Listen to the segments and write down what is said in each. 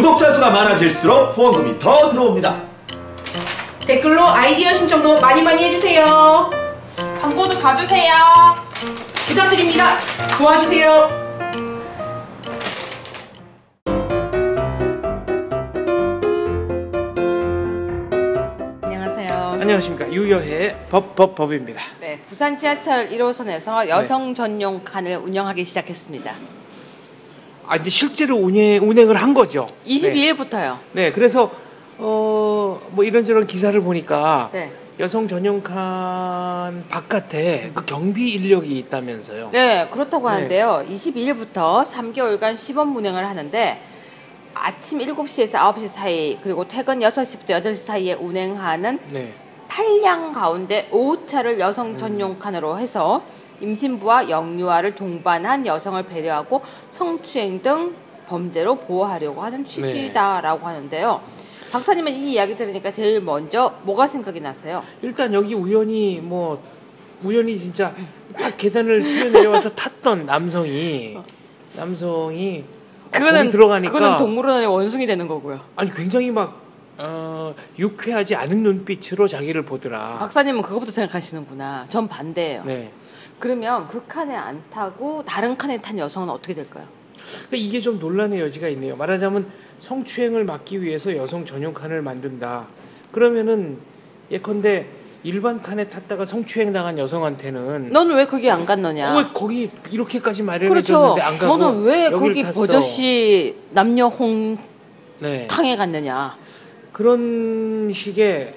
구독자 수가 많아질수록 후원금이 더 들어옵니다. 댓글로 아이디어 신청도 많이 해주세요. 광고도 가주세요. 부탁드립니다. 도와주세요. 안녕하십니까. 유여해 법입니다. 네, 부산 지하철 1호선에서 여성 전용 칸을 운영하기 시작했습니다. 아, 이제 실제로 운행을 한 거죠. 22일부터요. 네, 그래서 뭐 이런저런 기사를 보니까 네. 여성 전용 칸 바깥에 그 경비 인력이 있다면서요. 네, 그렇다고 하는데요. 22일부터 3개월간 시범 운행을 하는데 아침 7시에서 9시 사이 그리고 퇴근 6시부터 8시 사이에 운행하는 8량 가운데 5차를 여성 전용 칸으로 해서 임신부와 영유아를 동반한 여성을 배려하고 성추행 등 범죄로 보호하려고 하는 취지다라고 하는데요. 박사님은 이 이야기 들으니까 제일 먼저 뭐가 생각이 나세요? 일단 여기 우연히 진짜 딱 계단을 뛰어내려와서 탔던 남성이 거기 들어가니까 그거는 동물원의 원숭이 되는 거고요. 아니 굉장히 유쾌하지 않은 눈빛으로 자기를 보더라. 박사님은 그것부터 생각하시는구나. 전 반대예요. 네. 그러면 그 칸에 안 타고 다른 칸에 탄 여성은 어떻게 될까요? 그러니까 이게 좀 논란의 여지가 있네요. 말하자면 성추행을 막기 위해서 여성 전용 칸을 만든다. 그러면은 예컨대 일반 칸에 탔다가 성추행 당한 여성한테는 넌 왜 거기 안 갔느냐? 왜 거기 이렇게까지 마련해줬는데 안 가고 너는 왜 거기 탔어? 버젓이 남녀 홍탕에 갔느냐? 그런 식의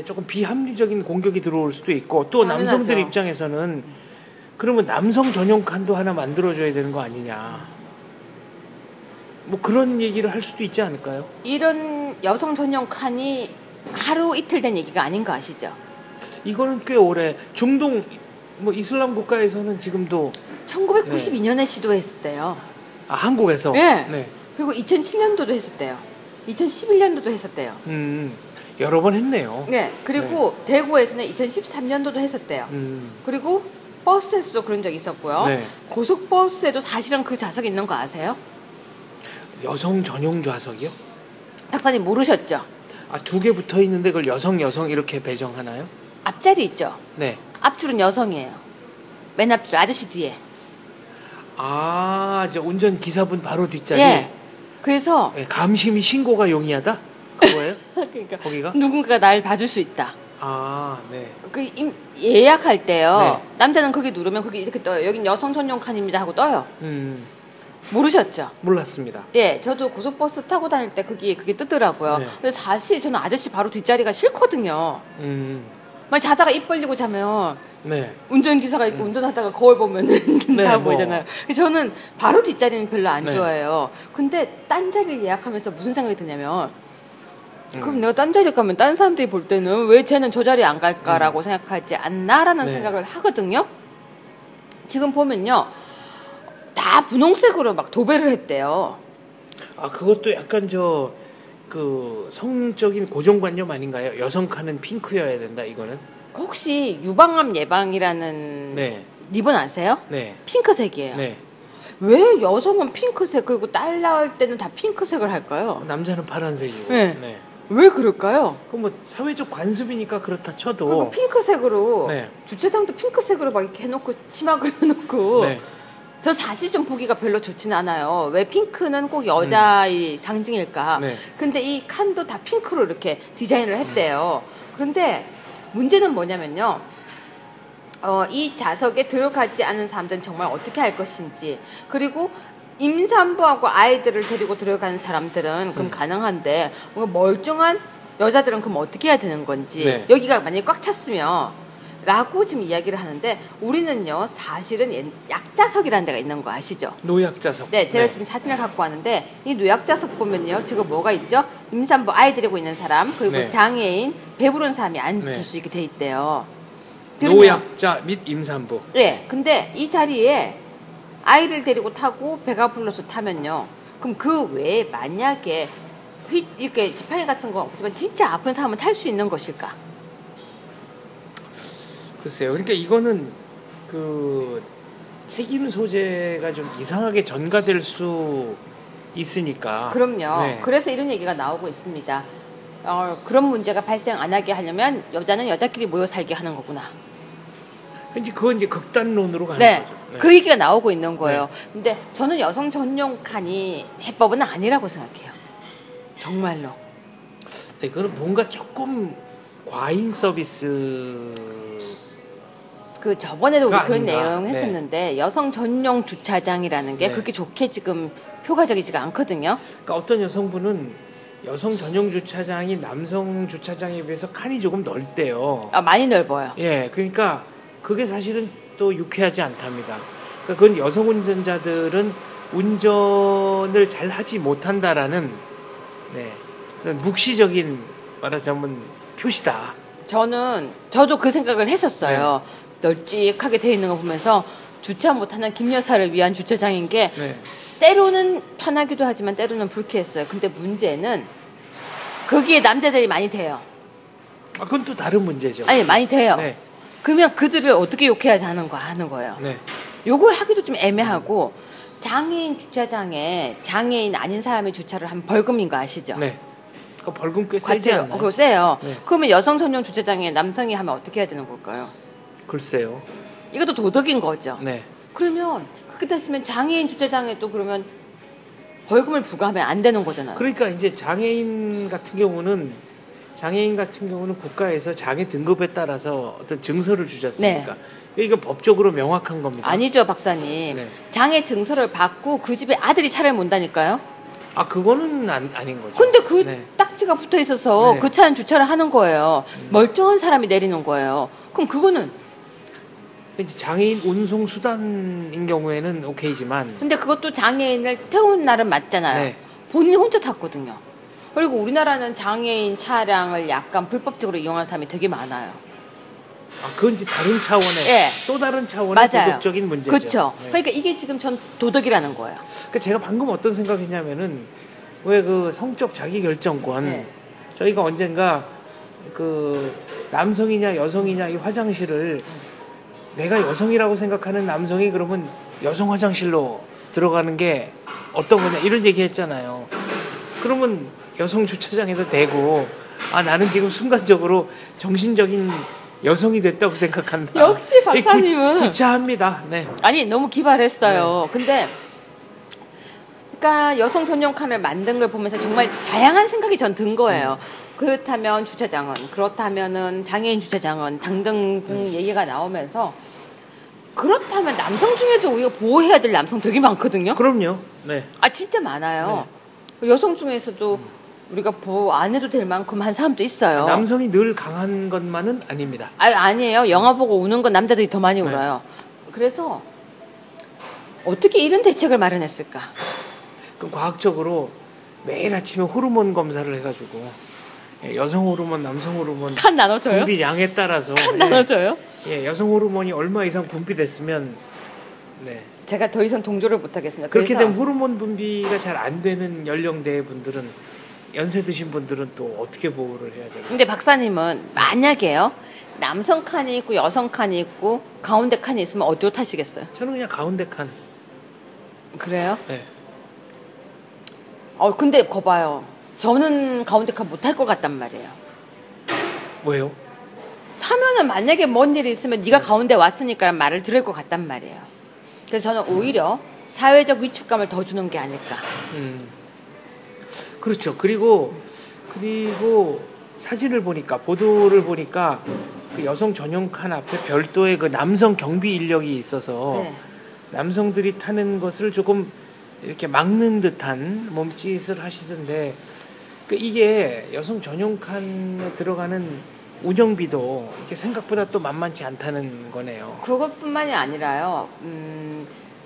조금 비합리적인 공격이 들어올 수도 있고 또 당연하죠. 남성들 입장에서는 그러면 남성 전용 칸도 하나 만들어줘야 되는 거 아니냐? 뭐 그런 얘기를 할 수도 있지 않을까요? 이런 여성 전용 칸이 하루 이틀 된 얘기가 아닌 거 아시죠? 이거는 꽤 오래 중동 이슬람 국가에서는 지금도 1992년에 시도했었대요. 아, 한국에서? 네. 그리고 2007년도도 했었대요. 2011년도도 했었대요. 여러 번 했네요. 네. 그리고 대구에서는 2013년도도 했었대요. 그리고 버스에서도 그런 적이 있었고요. 고속버스에도 사실은 그 좌석이 있는 거 아세요? 여성 전용 좌석이요? 박사님 모르셨죠? 아, 두 개 붙어 있는데 그걸 여성 이렇게 배정하나요? 앞자리 있죠? 네. 앞줄은 여성이에요. 맨 앞줄 아저씨 뒤에. 아, 운전 기사분 바로 뒷자리. 예. 그래서 감심이 신고가 용이하다? 그거예요? 그러니까 거기가? 누군가가 날 봐줄 수 있다. 아, 네. 예약할 때요. 남자는 거기 누르면 거기 이렇게 떠요. 여긴 여성 전용 칸입니다 하고 떠요. 모르셨죠? 몰랐습니다. 예, 저도 고속버스 타고 다닐 때 그게 뜨더라고요. 근데 사실 저는 아저씨 바로 뒷자리가 싫거든요. 막 자다가 입 벌리고 자면 운전기사가 있고 운전하다가 거울 보면은 다 보이잖아요. 저는 바로 뒷자리는 별로 안 좋아해요. 근데 딴 자리를 예약하면서 무슨 생각이 드냐면 그럼 내가 딴 자리 가면 딴 사람들이 볼 때는 왜 쟤는 저 자리에 안 갈까라고 생각하지 않나라는 생각을 하거든요. 지금 보면요. 다 분홍색으로 막 도배를 했대요. 아, 그것도 약간 성적인 고정관념 아닌가요? 여성 칸은 핑크여야 된다, 이거는? 혹시 유방암 예방이라는 리본 아세요? 네. 핑크색이에요. 네. 왜 여성은 핑크색 그리고 딸 낳을 때는 다 핑크색을 할까요? 남자는 파란색이고. 네. 왜 그럴까요? 그럼 사회적 관습이니까 그렇다 쳐도. 그리고 핑크색으로 주차장도 핑크색으로 막 이렇게 해놓고 치마 그려놓고. 전 사실 좀 보기가 별로 좋지는 않아요. 왜 핑크는 꼭 여자의 상징일까? 근데 이 칸도 다 핑크로 이렇게 디자인을 했대요. 그런데 문제는 뭐냐면요. 이 좌석에 들어가지 않은 사람들은 정말 어떻게 할 것인지, 그리고 임산부하고 아이들을 데리고 들어가는 사람들은 그럼 가능한데 멀쩡한 여자들은 그럼 어떻게 해야 되는 건지, 여기가 만약에 꽉 찼으면 라고 지금 이야기를 하는데, 우리는요 사실은 약자석이라는 데가 있는 거 아시죠? 노약자석. 네, 제가 지금 사진을 갖고 왔는데 이 노약자석 보면요 지금 뭐가 있죠? 임산부 아이 데리고 있는 사람, 그리고 장애인, 배부른 사람이 앉을 수 있게 돼 있대요. 노약자 및 임산부. 네, 근데 이 자리에 아이를 데리고 타고 배가 불러서 타면요, 그럼 그 외에 만약에 이렇게 지팡이 같은 거 없으면 진짜 아픈 사람은 탈 수 있는 것일까? 글쎄요. 그러니까 이거는 책임 소재가 좀 이상하게 전가될 수 있으니까. 그럼요. 네. 그래서 이런 얘기가 나오고 있습니다. 그런 문제가 발생 안 하게 하려면 여자는 여자끼리 모여 살게 하는 거구나. 이제 그건 이제 극단론으로 가는 네. 거죠. 네. 그 얘기가 나오고 있는 거예요. 근데 저는 여성 전용 칸이 해법은 아니라고 생각해요. 정말로. 네, 그건 뭔가 조금 과잉 서비스. 그 저번에도 우리 그런 아닌가. 내용 했었는데 여성 전용 주차장이라는 게 네. 그렇게 좋게 지금 효과적이지가 않거든요. 그러니까 어떤 여성분은 여성 전용 주차장이 남성 주차장에 비해서 칸이 조금 넓대요. 많이 넓어요. 예, 그러니까 그게 사실은 또 유쾌하지 않답니다. 그러니까 그건 여성 운전자들은 운전을 잘 하지 못한다라는 그런 묵시적인 말하자면 표시다. 저도 그 생각을 했었어요. 널찍하게 돼 있는 거 보면서 주차 못하는 김 여사를 위한 주차장인 게 때로는 편하기도 하지만 때로는 불쾌했어요. 근데 문제는 거기에 남자들이 많이 돼요. 그건 또 다른 문제죠. 아니 많이 돼요. 네. 그러면 그들을 어떻게 욕해야 하는 거예요. 네. 욕을 하기도 좀 애매하고 장애인 주차장에 장애인 아닌 사람이 주차를 하면 벌금인 거 아시죠? 네. 그 벌금 꽤 세지 않나요? 그거 세요. 네. 그러면 여성 전용 주차장에 남성이 하면 어떻게 해야 되는 걸까요? 글쎄요. 이것도 도덕인 거죠. 네. 그러면 그렇게 됐으면 장애인 주차장에도 그러면 벌금을 부과하면 안 되는 거잖아요. 그러니까 이제 장애인 같은 경우는 국가에서 장애 등급에 따라서 어떤 증서를 주지 않습니까? 이건 법적으로 명확한 겁니다. 아니죠, 박사님. 네. 장애 증서를 받고 그 집에 아들이 차를 mon다니까요? 그거는 아닌 거죠. 근데 그 네. 딱지가 붙어 있어서 네. 그 차는 주차를 하는 거예요. 멀쩡한 사람이 내리는 거예요. 그럼 그거는 이제 장애인 운송 수단인 경우에는 오케이지만 근데 그것도 장애인을 태운 날은 맞잖아요. 네. 본인이 혼자 탔거든요. 그리고 우리나라는 장애인 차량을 약간 불법적으로 이용하는 사람이 되게 많아요. 그건 이제 다른 차원의 예. 또 다른 차원의 맞아요. 도덕적인 문제죠. 그렇죠. 네. 그러니까 이게 지금 전 도덕이라는 거예요. 그러니까 제가 방금 어떤 생각했냐면은 왜 그 성적 자기결정권 네. 저희가 언젠가 그 남성이냐 여성이냐 이 화장실을 내가 여성이라고 생각하는 남성이 그러면 여성 화장실로 들어가는 게 어떤 거냐 이런 얘기 했잖아요. 그러면 여성 주차장에도 되고 나는 지금 순간적으로 정신적인 여성이 됐다고 생각한다. 역시 박사님은 구차합니다. 네. 아니 너무 기발했어요. 근데 그러니까 여성 전용 칸을 만든 걸 보면서 정말 다양한 생각이 전 든 거예요. 그렇다면 주차장은 그렇다면은 장애인 주차장은 등등 얘기가 나오면서 그렇다면 남성 중에도 우리가 보호해야 될 남성 되게 많거든요. 그럼요. 네. 진짜 많아요. 여성 중에서도 우리가 보호 안 해도 될 만큼 한 사람도 있어요. 남성이 늘 강한 것만은 아닙니다. 아니에요. 영화 보고 우는 건 남자들이 더 많이 울어요. 그래서 어떻게 이런 대책을 마련했을까? 그럼 과학적으로 매일 아침에 호르몬 검사를 해가지고 여성 호르몬, 남성 호르몬 칸 나눠줘요? 분비량에 따라서 칸 나눠줘요? 여성 호르몬이 얼마 이상 분비됐으면 제가 더 이상 동조를 못하겠습니다. 그렇게 그래서 되면 호르몬 분비가 잘 안 되는 연령대 분들은 연세 드신 분들은 또 어떻게 보호를 해야 돼요? 근데 박사님은 만약에요. 남성 칸이 있고 여성 칸이 있고 가운데 칸이 있으면 어디로 타시겠어요? 저는 그냥 가운데 칸. 그래요? 네. 근데 거봐요. 저는 가운데 칸 못 탈 것 같단 말이에요. 왜요? 타면은 만약에 뭔 일이 있으면 네가 가운데 왔으니까 말을 들을 것 같단 말이에요. 그래서 저는 오히려 사회적 위축감을 더 주는 게 아닐까. 그렇죠. 그리고 사진을 보니까 보도를 보니까 그 여성 전용 칸 앞에 별도의 그 남성 경비 인력이 있어서 남성들이 타는 것을 조금 이렇게 막는 듯한 몸짓을 하시던데 이게 여성 전용 칸에 들어가는 운영비도 이게 생각보다 또 만만치 않다는 거네요. 그것뿐만이 아니라요.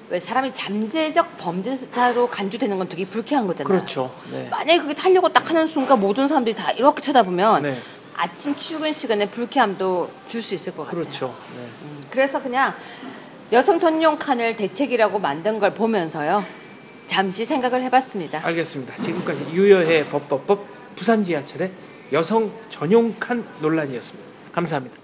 왜 사람이 잠재적 범죄자로 간주되는 건 되게 불쾌한 거잖아요. 그렇죠. 네. 만약에 그게 타려고 딱 하는 순간 모든 사람들이 다 이렇게 쳐다보면 네. 아침 출근 시간에 불쾌함도 줄 수 있을 것 같아요. 그렇죠. 네. 그래서 그냥 여성 전용 칸을 대책이라고 만든 걸 보면서요. 잠시 생각을 해봤습니다. 알겠습니다. 지금까지 유여해 법법 부산 지하철의 여성 전용 칸 논란이었습니다. 감사합니다.